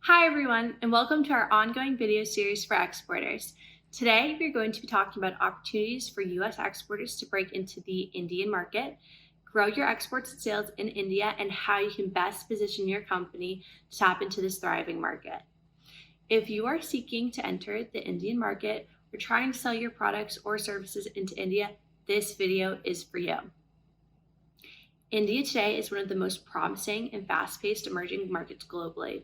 Hi everyone, and welcome to our ongoing video series for exporters. Today, we're going to be talking about opportunities for U.S. exporters to break into the Indian market, grow your exports and sales in India, and how you can best position your company to tap into this thriving market. If you are seeking to enter the Indian market or trying to sell your products or services into India, this video is for you. India today is one of the most promising and fast-paced emerging markets globally.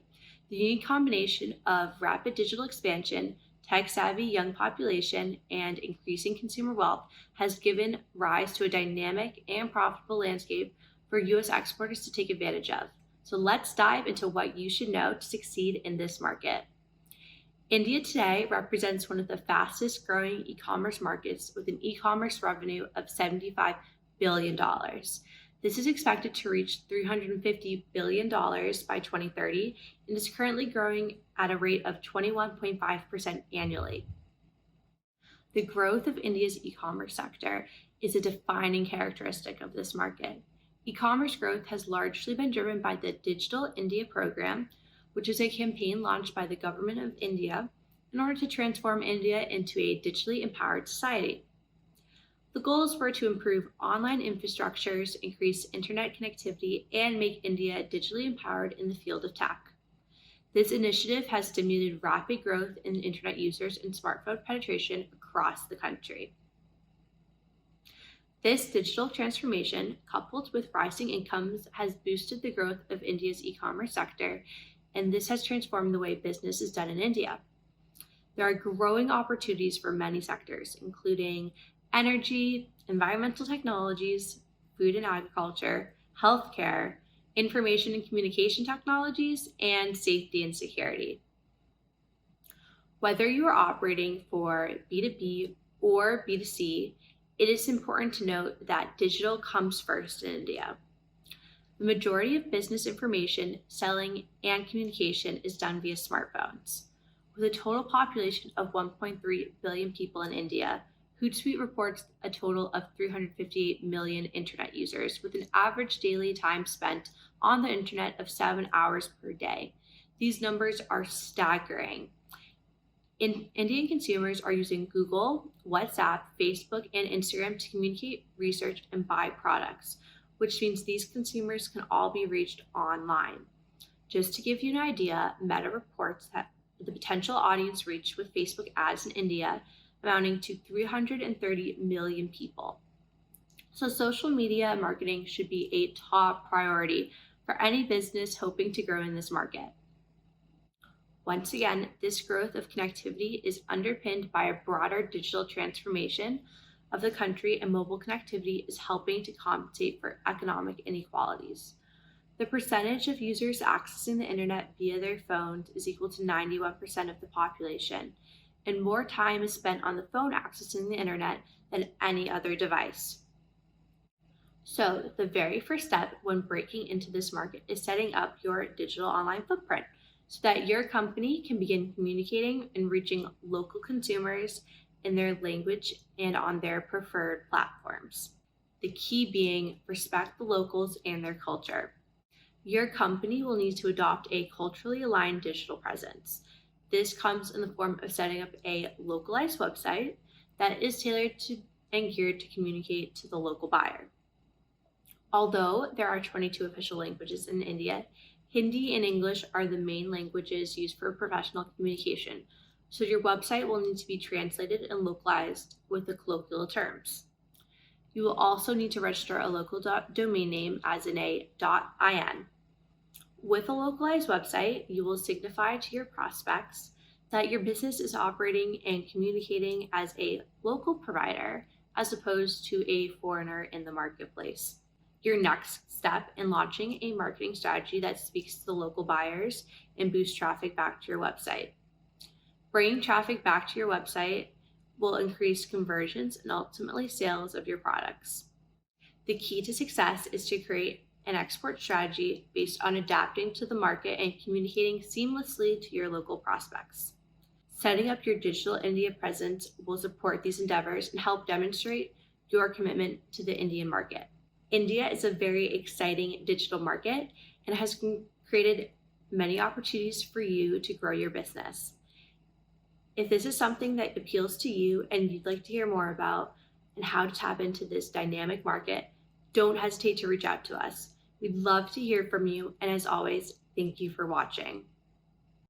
The unique combination of rapid digital expansion, tech-savvy young population, and increasing consumer wealth has given rise to a dynamic and profitable landscape for U.S. exporters to take advantage of. So let's dive into what you should know to succeed in this market. India today represents one of the fastest growing e-commerce markets with an e-commerce revenue of $75 billion. This is expected to reach $350 billion by 2030 and is currently growing at a rate of 21.5% annually. The growth of India's e-commerce sector is a defining characteristic of this market. E-commerce growth has largely been driven by the Digital India program, which is a campaign launched by the government of India in order to transform India into a digitally empowered society. The goals were to improve online infrastructures, increase internet connectivity, and make India digitally empowered in the field of tech. This initiative has stimulated rapid growth in internet users and smartphone penetration across the country. This digital transformation, coupled with rising incomes, has boosted the growth of India's e-commerce sector, and this has transformed the way business is done in India. There are growing opportunities for many sectors, including energy, environmental technologies, food and agriculture, healthcare, information and communication technologies, and safety and security. Whether you are operating for B2B or B2C, it is important to note that digital comes first in India. The majority of business information, selling, and communication is done via smartphones. With a total population of 1.3 billion people in India, Hootsuite reports a total of 358 million internet users, with an average daily time spent on the internet of 7 hours per day. These numbers are staggering. Indian consumers are using Google, WhatsApp, Facebook, and Instagram to communicate, research, and buy products, which means these consumers can all be reached online. Just to give you an idea, Meta reports that the potential audience reach with Facebook ads in India amounting to 330 million people. So social media marketing should be a top priority for any business hoping to grow in this market. Once again, this growth of connectivity is underpinned by a broader digital transformation of the country, and mobile connectivity is helping to compensate for economic inequalities. The percentage of users accessing the internet via their phones is equal to 91% of the population, and more time is spent on the phone accessing the internet than any other device. So the very first step when breaking into this market is setting up your digital online footprint so that your company can begin communicating and reaching local consumers in their language and on their preferred platforms. The key being respect the locals and their culture. Your company will need to adopt a culturally aligned digital presence. This comes in the form of setting up a localized website that is tailored to and geared to communicate to the local buyer. Although there are 22 official languages in India, Hindi and English are the main languages used for professional communication, so your website will need to be translated and localized with the colloquial terms. You will also need to register a local domain name as in a .in. With a localized website, you will signify to your prospects that your business is operating and communicating as a local provider as opposed to a foreigner in the marketplace. Your next step in launching a marketing strategy that speaks to the local buyers and boosts traffic back to your website. Bringing traffic back to your website will increase conversions and ultimately sales of your products. The key to success is to create an export strategy based on adapting to the market and communicating seamlessly to your local prospects. Setting up your digital India presence will support these endeavors and help demonstrate your commitment to the Indian market. India is a very exciting digital market and has created many opportunities for you to grow your business. If this is something that appeals to you and you'd like to hear more about and how to tap into this dynamic market, don't hesitate to reach out to us. We'd love to hear from you. And as always, thank you for watching.